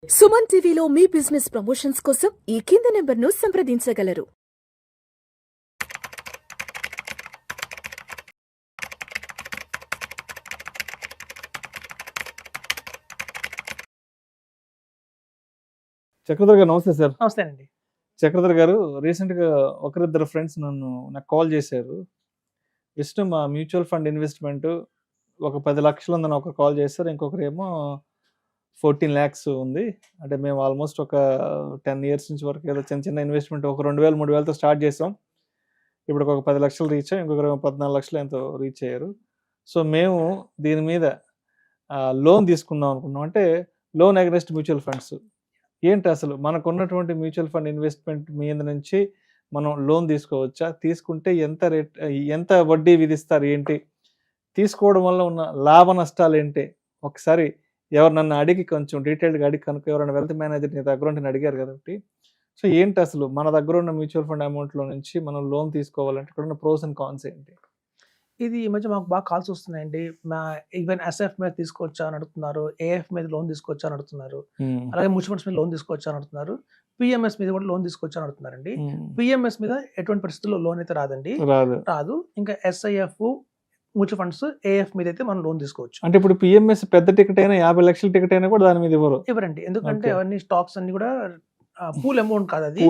సుమన్ టీవీలో మీ business promotions కోసం ఈ కింది నెంబర్ను సంప్రదించగలరు. చక్రధర్ గారు నమస్తే సార్. నమస్తే అండి. చక్రధర్ గారు రీసెంట్‌గా ఒకరిద్దరు ఫ్రెండ్స్ నాకు కాల్ చేశారు. జస్ట్ మా మ్యూచువల్ ఫండ్ ఇన్వెస్ట్‌మెంట్ ఒక 10 లక్షలు ఉందని ఒకరు కాల్ చేశారు. ఇంకొకరేమో 14 లాక్స్ ఉంది. అంటే మేము ఆల్మోస్ట్ ఒక 10 ఇయర్స్ నుంచి వరకు ఏదో చిన్న చిన్న ఇన్వెస్ట్‌మెంట్ ఒక 2000, 3000తో స్టార్ట్ చేసాం. ఇప్పుడు ఒక 10 లక్షలు రీచ్ అయ్యాం. ఇంకొకరేమో 14 లక్షలు ఎంతో రీచ్ అయ్యారు. సో మేము దీని మీద లోన్ తీసుకుందాం అనుకున్నాం. అంటే లోన్ అగైనెస్ట్ మ్యూచువల్ ఫండ్స్. ఏంటి అసలు మనకున్నటువంటి మ్యూచువల్ ఫండ్ ఇన్వెస్ట్మెంట్ మీద నుంచి మనం లోన్ తీసుకోవచ్చా? తీసుకుంటే ఎంత వడ్డీ విధిస్తారు ఏంటి? తీసుకోవడం వల్ల ఉన్న లాభ నష్టాలు ఏంటి? ఒకసారి నన్ను అడిగి కొంచెం డీటెయిల్డ్‌గా అడిగి కనుక ఎవరైనా వెల్త్ మేనేజర్ నీ దగ్గర ఉంటే అడిగారు కాబట్టి. సో ఏంటి అసలు మన దగ్గర ఉన్న మ్యూచువల్ ఫండ్ అమౌంట్‌లో నుంచి మనం లోన్ తీసుకోవాలంటే ఇక్కడ ఉన్న ప్రోస్ అండ్ కాన్స్ ఏంటి? ఇది ఈ మధ్య మాకు బాగా కాల్స్ వస్తున్నాయండి. ఈవెన్ ఎస్ఎఫ్ మీద తీసుకోవచ్చా అని అడుగుతున్నారు. ఏఎఫ్ మీద లోన్ తీసుకోవచ్చా అని అడుగుతున్నారు. అలాగే మ్యూచువల్ ఫండ్స్ మీద లోన్ తీసుకోవచ్చా అని అడుగుతున్నారు. పిఎంఎస్ మీద కూడా లోన్ తీసుకోవచ్చా అని అడుగుతున్నారండి. పిఎంఎస్ మీద ఎటువంటి పరిస్థితుల్లో లోన్ అయితే రాదండి. రాదు. ఇంకా ఎస్ఐఎఫ్, మ్యూచువల్ ఫండ్స్, ఏఎఫ్ మీద అయితే మనం లోన్ తీసుకోవచ్చు. అంటే ఇప్పుడు పిఎంఎస్ పెద్ద టికెట్ అయినా 50 లక్షల టికెట్ అయినా కూడా దాని మీద ఇవ్వరండి. ఎందుకంటే అవన్నీ స్టాక్స్ అన్ని కూడా పూల్ అమౌంట్ కాదు అది.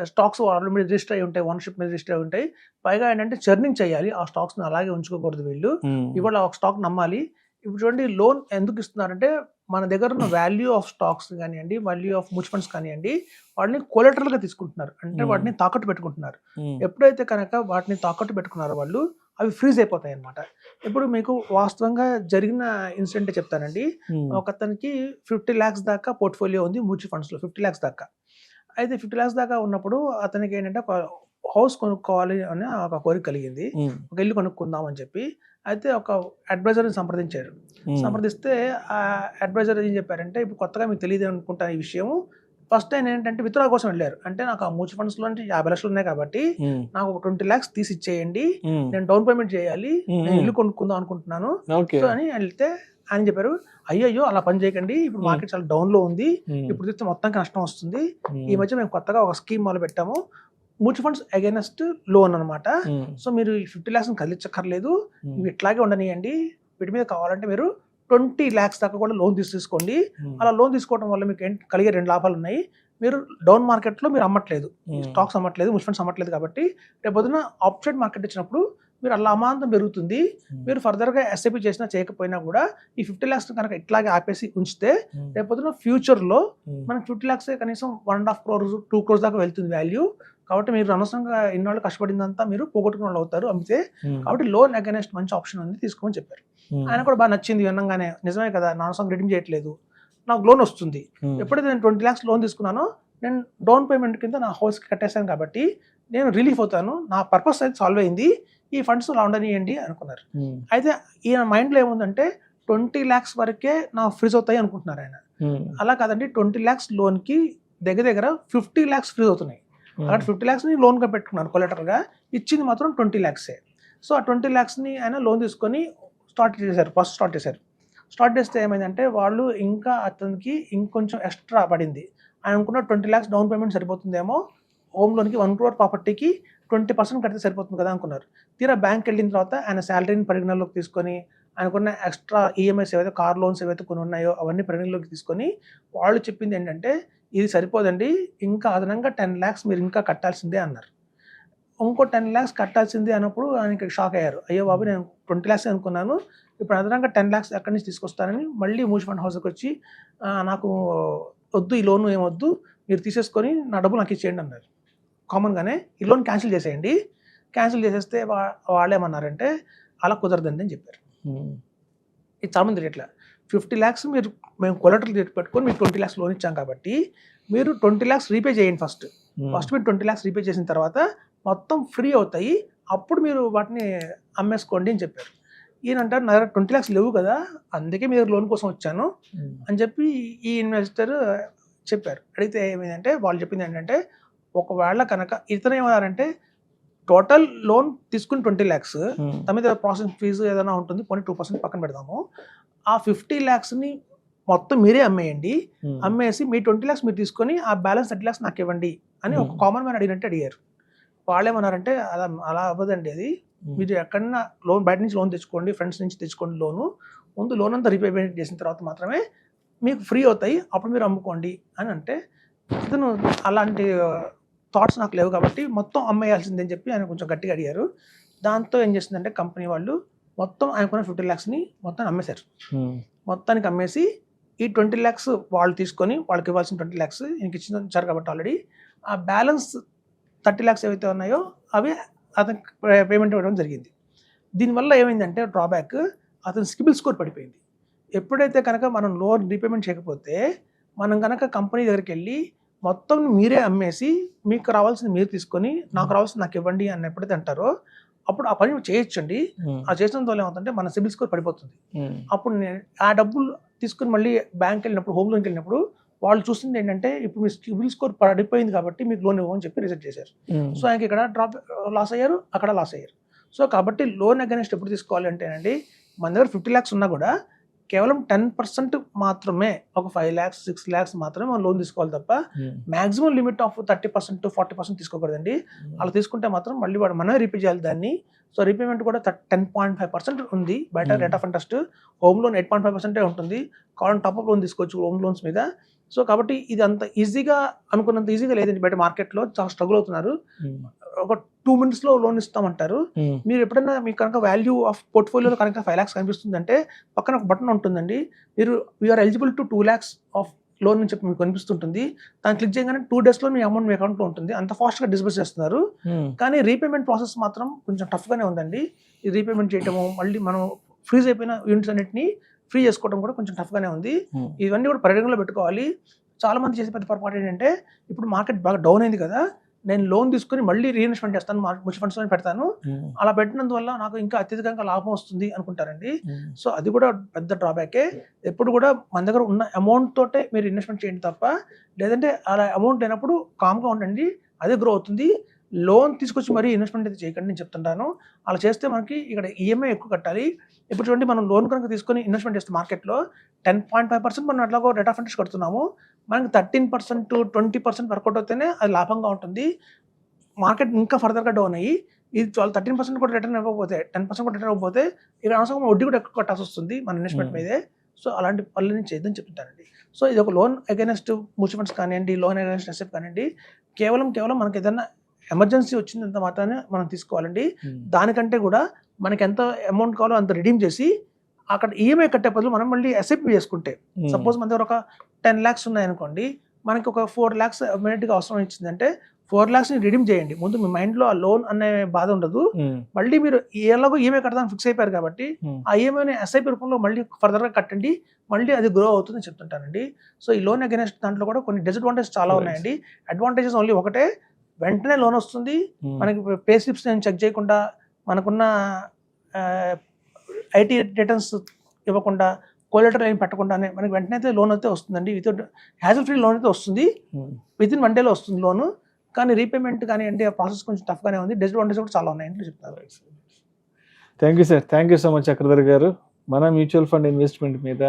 స్టాక్స్ ఆల్రెడీ రిజిస్టర్ అయి ఉంటాయి, ఓనర్షిప్ మీద రిజిస్టర్ అయి ఉంటాయి. పైగా ఏంటంటే చర్నింగ్ చేయాలి. ఆ స్టాక్స్ అలాగే ఉంచుకోకూడదు వీళ్ళు. ఇవాళ ఒక స్టాక్ నమ్మాలి. ఇప్పుడు చూడండి, లోన్ ఎందుకు ఇస్తున్నారంటే మన దగ్గర ఉన్న వాల్యూ ఆఫ్ స్టాక్స్ కానివ్వండి, వాల్యూ ఆఫ్ మ్యూచువల్ ఫండ్స్ కానివ్వండి, వాటిని కొలెటరల్ గా తీసుకుంటున్నారు. అంటే వాటిని తాకట్టు పెట్టుకుంటున్నారు. ఎప్పుడైతే కనుక వాటిని తాకట్టు పెట్టుకున్నారో వాళ్ళు, అవి ఫ్రీజ్ అయిపోతాయి అన్నమాట. ఇప్పుడు మీకు వాస్తవంగా జరిగిన ఇన్సిడెంట్ చెప్తానండి. ఒకతనికి 50 lakhs దాకా పోర్ట్ఫోలియో ఉంది మ్యూచువల్ ఫండ్స్ లో. 50 lakhs దాకా. అయితే 50 lakhs దాకా ఉన్నప్పుడు అతనికి ఏంటంటే ఒక హౌస్ కొనుక్కోవాలి అని ఒక కోరిక కలిగింది. ఒక ఇల్లు కొనుక్కుందాం అని చెప్పి. అయితే ఒక అడ్వైజర్ని సంప్రదించారు. సంప్రదిస్తే ఆ అడ్వైజర్ ఏం చెప్పారంటే, ఇప్పుడు కొత్తగా మీకు తెలియదు అనుకుంటా ఈ విషయం. ఫస్ట్ ఆయన ఏంటంటే విత్డ్రా కోసం వెళ్ళారు. అంటే నాకు ఆ మ్యూచువల్ ఫండ్స్ లో 50 లక్షలు ఉన్నాయి కాబట్టి నాకు ఒక 20 lakhs తీసి ఇచ్చేయండి, నేను డౌన్ పేమెంట్ చేయాలి, నేను ఇల్లు కొనుక్కుందాం అనుకుంటున్నాను సో అని వెళ్తే ఆయన చెప్పారు, అయ్యో అలా పని చేయకండి, ఇప్పుడు మార్కెట్ చాలా డౌన్ లో ఉంది, ఇప్పుడు తీస్తే మొత్తానికి నష్టం వస్తుంది. ఈ మధ్య మేము కొత్తగా ఒక స్కీమ్ మొదలు పెట్టాము, మ్యూచువల్ ఫండ్స్ అగైనెస్ట్ లోన్ అనమాట. సో మీరు ఈ 50 lakhs కదిలించక్కర్లేదు, ఇవి ఇట్లాగే ఉండనియండి, వీటి మీద కావాలంటే మీరు 20 lakhs దాకా కూడా లోన్ తీసుకోండి. అలా లోన్ తీసుకోవడం వల్ల మీకు కలిగే 2 లాభాలు ఉన్నాయి. మీరు డౌన్ మార్కెట్లో మీరు అమ్మట్లేదు, స్టాక్స్ అమ్మట్లేదు, మ్యూచువల్ ఫండ్స్ అమ్మట్లేదు కాబట్టి రేపు పొద్దున ఆప్సైడ్ మార్కెట్ వచ్చినప్పుడు మీరు అలా అమాంతం పెరుగుతుంది. మీరు ఫర్దర్గా ఎస్ఐపి చేసినా చేయకపోయినా కూడా ఈ 50 lakhs కనుక ఇట్లాగే ఆపేసి ఉంచితే రేపు పొద్దున ఫ్యూచర్లో మనకి 50 lakhs కనీసం 1.5 crores 2 crores దాకా వెళ్తుంది వాల్యూ. కాబట్టి మీరు అనవసరంగా ఇన్నాళ్ళు కష్టపడిందంతా మీరు పోగొట్టుకున్న వాళ్ళు అవుతారు అమ్మితే. కాబట్టి లోన్ అగైనెస్ట్ మంచి ఆప్షన్ ఉంది, తీసుకోమని చెప్పారు. ఆయన కూడా బాగా నచ్చింది వినంగానే. నిజమే కదా, నా అనవసరంగా రిడీమ్ చేయట్లేదు, నాకు లోన్ వస్తుంది. ఎప్పుడైతే నేను 20 lakhs లోన్ తీసుకున్నానో నేను డౌన్ పేమెంట్ కింద నా హౌస్కి కట్టేశాను కాబట్టి నేను రిలీఫ్ అవుతాను, నా పర్పస్ అయితే సాల్వ్ అయింది, ఈ ఫండ్స్ అలా ఉండనియండి అనుకున్నారు. అయితే ఈయన మైండ్లో ఏముందంటే 20 lakhs వరకే నా ఫ్రీజ్ అవుతాయి అనుకుంటున్నారు ఆయన. అలా కాదండి, 20 lakhs లోన్కి దగ్గర 50 lakhs ఫ్రీజ్ అవుతున్నాయి. అక్కడ 50 lakhsని లోన్గా పెట్టుకున్నాను కొలెటరల్గా, ఇచ్చింది మాత్రం 20 lakhs. సో ఆ 20 lakhsని ఆయన లోన్ తీసుకొని స్టార్ట్ చేశారు. స్టార్ట్ చేస్తే ఏమైందంటే వాళ్ళు ఇంకా అతనికి ఇంకొంచెం ఎక్స్ట్రా పడింది. ఆయన అనుకున్న 20 lakhs డౌన్ పేమెంట్ సరిపోతుందేమో, హోమ్ లోన్కి 1 crore ప్రాపర్టీకి 20% కడితే సరిపోతుంది కదా అనుకున్నారు. తీరా బ్యాంక్ వెళ్ళిన తర్వాత ఆయన శాలరీని పరిగణలోకి తీసుకొని, ఆయనకున్న ఎక్స్ట్రా ఈఎంఐస్ ఏవైతే కార్ లోన్స్ ఏవైతే కొన్ని ఉన్నాయో అవన్నీ పరిగణలోకి తీసుకొని వాళ్ళు చెప్పింది ఏంటంటే, ఇది సరిపోదండి, ఇంకా అదనంగా 10 lakhs మీరు ఇంకా కట్టాల్సిందే అన్నారు. ఇంకో 10 lakhs కట్టాల్సిందే అన్నప్పుడు ఆయనకి షాక్ అయ్యారు. అయ్యో బాబు, నేను 20 lakhs అనుకున్నాను, ఇప్పుడు అదనంగా 10 lakhs ఎక్కడి నుంచి తీసుకొస్తానని మళ్ళీ మ్యూచువల్ ఫండ్ హౌస్కి వచ్చి, నాకు వద్దు, ఈ లోన్ ఏమొద్దు, మీరు తీసేసుకొని నా డబ్బులు నాకు ఇచ్చేయండి అన్నారు. కామన్గానే ఈ లోన్ క్యాన్సిల్ చేసేయండి. క్యాన్సిల్ చేసేస్తే వాళ్ళు ఏమన్నారంటే, అలా కుదరదండి అని చెప్పారు. ఇది చాలా మంది తెలియట్లా. 50 lakhs మేము కొలెటరల్ పెట్టుకొని మీకు 20 lakhs లోన్ ఇచ్చాం కాబట్టి మీరు 20 lakhs రీపే చేయండి. ఫస్ట్ మీరు 20 lakhs రీపే చేసిన తర్వాత మొత్తం ఫ్రీ అవుతాయి, అప్పుడు మీరు వాటిని అమ్మేసుకోండి అని చెప్పారు. ఈయన అంటారు, నా దగ్గర 20 lakhs లేవు కదా, అందుకే మీరు లోన్ కోసం వచ్చాను అని చెప్పి ఈ ఇన్వెస్టర్ చెప్పారు. అడిగితే ఏమైందంటే వాళ్ళు చెప్పింది ఏంటంటే, ఒకవేళ కనుక ఇతను ఏమన్నారంటే, టోటల్ లోన్ తీసుకుని 20 lakhs, దాని మీద ప్రాసెసింగ్ ఫీజు ఏదైనా ఉంటుంది, పోనీ 2% పక్కన పెడదాము, ఆ 50 lakhsని మొత్తం మీరే అమ్మేయండి, అమ్మేసి మీ 20 lakhs మీరు తీసుకొని ఆ బ్యాలెన్స్ 30 lakhs నాకు ఇవ్వండి అని ఒక కామన్ మ్యాన్ అడిగినట్టు అడిగారు. వాళ్ళేమన్నారంటే అలా అవ్వదండి, అది మీరు ఎక్కడన్నా లోన్ బయట నుంచి లోన్ తెచ్చుకోండి, ఫ్రెండ్స్ నుంచి తెచ్చుకోండి లోను, ముందు లోన్ అంతా రీపేమెంట్ చేసిన తర్వాత మాత్రమే మీకు ఫ్రీ అవుతాయి, అప్పుడు మీరు అమ్ముకోండి అని అంటే, ఇతను అలాంటి థాట్స్ నాకు లేవు కాబట్టి మొత్తం అమ్మేయాల్సిందని చెప్పి ఆయన కొంచెం గట్టిగా అడిగారు. దాంతో ఏం చేసిందంటే కంపెనీ వాళ్ళు మొత్తం ఆయనకున్న 50 lakhsని మొత్తం అమ్మేశారు. మొత్తానికి అమ్మేసి ఈ 20 lakhs వాళ్ళు తీసుకొని వాళ్ళకి ఇవ్వాల్సిన 20 lakhs ఇంక ఇచ్చారు కాబట్టి ఆల్రెడీ ఆ బ్యాలెన్స్ 30 lakhs ఏవైతే ఉన్నాయో అవి అతనికి పేమెంట్ ఇవ్వడం జరిగింది. దీనివల్ల ఏమైందంటే డ్రాబ్యాక్, అతని సిబిల్ స్కోర్ పడిపోయింది. ఎప్పుడైతే కనుక మనం లోన్ రీపేమెంట్ చేయకపోతే మనం కనుక కంపెనీ దగ్గరికి వెళ్ళి మొత్తం మీరే అమ్మేసి మీకు రావాల్సింది మీరు తీసుకొని నాకు రావాల్సింది నాకు ఇవ్వండి అని ఎప్పుడైతే అంటారో అప్పుడు ఆ పని చేయొచ్చండి. ఆ చేసిన వల్ల ఏమవుతుందంటే మన సిబిల్ స్కోర్ పడిపోతుంది. అప్పుడు ఆ డబ్బులు తీసుకుని మళ్ళీ బ్యాంక్ వెళ్ళినప్పుడు, హోమ్ లోన్కి వెళ్ళినప్పుడు వాళ్ళు చూస్తుంది ఏంటంటే ఇప్పుడు మీ సిబిల్ స్కోర్ పడిపోయింది కాబట్టి మీకు లోన్ ఇవ్వమని చెప్పి రిజెక్ట్ చేశారు. సో ఆయనకి ఇక్కడ లాస్ అయ్యారు, అక్కడ లాస్ అయ్యారు. సో కాబట్టి లోన్ అగైనెస్ట్ ఎప్పుడు తీసుకోవాలి అంటేనండి, మన దగ్గర 50 lakhs ఉన్నా కూడా కేవలం 10% మాత్రమే, ఒక 5 lakhs 6 lakhs మాత్రమే మనం లోన్ తీసుకోవాలి తప్ప మాక్సిమం లిమిట్ ఆఫ్ 30% to 40% తీసుకోకూడదండి. అలా తీసుకుంటే మాత్రం మళ్ళీ వాడు మనమే రీపే చేయాలి దాన్ని. సో రీపేమెంట్ కూడా 10.5% ఉంది బయట rate of interest. Home loan 8.5% ఉంటుంది. కావాలంటే టాప్అప్ లోన్ తీసుకోవచ్చు హోమ్ లోన్స్ మీద. సో కాబట్టి ఇది అంత ఈజీగా అనుకున్నంత ఈజీగా లేదండి. బయట మార్కెట్లో చాలా స్ట్రగుల్ అవుతున్నారు. ఒక 2 minutes లోన్ ఇస్తామంటారు. మీరు ఎప్పుడైనా మీకు కనుక వాల్యూ ఆఫ్ పోర్ట్ఫోలియోలో కనుక 5 lakhs కనిపిస్తుందంటే పక్కన ఒక బటన్ ఉంటుందండి, మీరు you are eligible to 2 lakhs of loan అని చెప్పి మీకు కనిపిస్తుంటుంది. దాన్ని క్లిక్ చేయగానే 2 days మీ అమౌంట్ మీ అకౌంట్లో ఉంటుంది. అంత ఫాస్ట్గా డిస్బర్స్ చేస్తున్నారు. కానీ రీపేమెంట్ ప్రాసెస్ మాత్రం కొంచెం టఫ్గానే ఉందండి. ఈ రీపేమెంట్ చేయటము, మళ్ళీ మనం ఫ్రీజ్ అయిపోయిన యూనిట్స్ అన్నింటినీ ఫ్రీ చేసుకోవడం కూడా కొంచెం టఫ్గానే ఉంది. ఇవన్నీ కూడా పరిగణలో పెట్టుకోవాలి. చాలా మంది చేసే పెద్ద పొరపాటు ఏంటంటే, ఇప్పుడు మార్కెట్ బాగా డౌన్ అయింది కదా, నేను లోన్ తీసుకుని మళ్ళీ రీఇన్వెస్ట్మెంట్ చేస్తాను, మ్యూచువల్ ఫండ్స్లో పెడతాను, అలా పెట్టినందువల్ల నాకు ఇంకా అత్యధికంగా లాభం వస్తుంది అనుకుంటారండి. సో అది కూడా పెద్ద డ్రాబ్యాకే. ఎప్పుడు కూడా మన దగ్గర ఉన్న అమౌంట్ తోటే మీరు ఇన్వెస్ట్మెంట్ చేయండి తప్ప, లేదంటే అలా అమౌంట్ లేనప్పుడు కామ్గా ఉండండి, అదే గ్రో అవుతుంది. లోన్ తీసుకొచ్చి మరీ ఇన్వెస్ట్మెంట్ అయితే చేయకండి నేను చెప్తుంటాను. అలా చేస్తే మనకి ఇక్కడ ఈఎంఐ ఎక్కువ కట్టాలి. ఇప్పుడు చూడండి, మనం లోన్ కనుక తీసుకొని ఇన్వెస్ట్మెంట్ చేస్తే మార్కెట్లో 10.5% మనం అట్లాగో రేట్ ఆఫ్ ఇంట్రెస్ట్ కడుతున్నాము. మనకి 13% to 20% వర్కౌట్ అవుతేనే అది లాభంగా ఉంటుంది. మార్కెట్ ఇంకా ఫర్దర్గా డౌన్ అయ్యి ఇది 13% కూడా రిటర్న్ ఇవ్వకపోతే, 10% కూడా రిటర్న్ ఇవ్వకపోతే ఇక్కడ అవసరం వడ్డీ కూడా ఎక్కువ కట్టాల్సి వస్తుంది మన ఇన్వెస్ట్మెంట్ మీదే. సో అలాంటి పనులని చేయదని చెప్తుంటానండి. సో ఇది ఒక లోన్ అగైనెస్ట్ మ్యూచువల్ ఫండ్స్ కానివ్వండి, లోన్ అగైనెస్ట్ ఎస్ఎఫ్ కానివ్వండి, కేవలం మనకి ఏదైనా ఎమర్జెన్సీ వచ్చినంత మాత్రాన్ని మనం తీసుకోవాలండి. దానికంటే కూడా మనకి ఎంత అమౌంట్ కావాలో అంత రిడీమ్ చేసి అక్కడ ఈఎంఐ కట్టే బదులు మనం మళ్ళీ ఎస్ఐపి చేసుకుంటే, సపోజ్ మన దగ్గర ఒక 10 lakhs ఉన్నాయనుకోండి, మనకి ఒక 4 lakhs ఇమీడియట్గా అవసరం ఇచ్చిందంటే 4 lakhsని రిడీమ్ చేయండి. ముందు మీ మైండ్లో ఆ లోన్ అనే బాధ ఉండదు. మళ్ళీ మీరు ఎలాగో ఈఎంఐ కట్టడానికి ఫిక్స్ అయిపోయారు కాబట్టి ఆ ఈఎంఐని ఎస్ఐపి రూపంలో మళ్ళీ ఫర్దర్గా కట్టండి, మళ్ళీ అది గ్రో అవుతుందని చెప్తుంటానండి. సో ఈ లోన్ అగైనెస్ట్ దాంట్లో కూడా కొన్ని డిసడ్వాంటేజెస్ చాలా ఉన్నాయండి. అడ్వాంటేజెస్ ఓన్లీ ఒకటే, వెంటనే లోన్ వస్తుంది. మనకి పే స్లిప్స్ నేను చెక్ చేయకుండా, మనకున్న ఐటీ రిటర్న్స్ ఇవ్వకుండా, కోలెటరల్ ఏం పెట్టకుండానే మనకి వెంటనే అయితే లోన్ అయితే వస్తుందండి. వితౌట్ హ్యాజల్ ఫ్రీ లోన్ అయితే వస్తుంది. వితిన్ 1 day వస్తుంది లోను. కానీ రీపేమెంట్ కానీ అంటే ఆ ప్రాసెస్ కొంచెం టఫ్గానే ఉంది. డిసడ్వాంటేజెస్ కూడా చాలా ఉన్నాయండి చెప్తారు. Thank you sir, thank you so much Chakradhar గారు. మన మ్యూచువల్ ఫండ్ ఇన్వెస్ట్మెంట్ మీద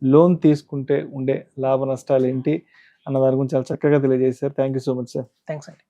లోన్ తీసుకుంటే ఉండే లాభ నష్టాలు ఏంటి అన్న దాని గురించి చాలా చక్కగా తెలియజేశారు. Thank you so much sir. Thanks అండి.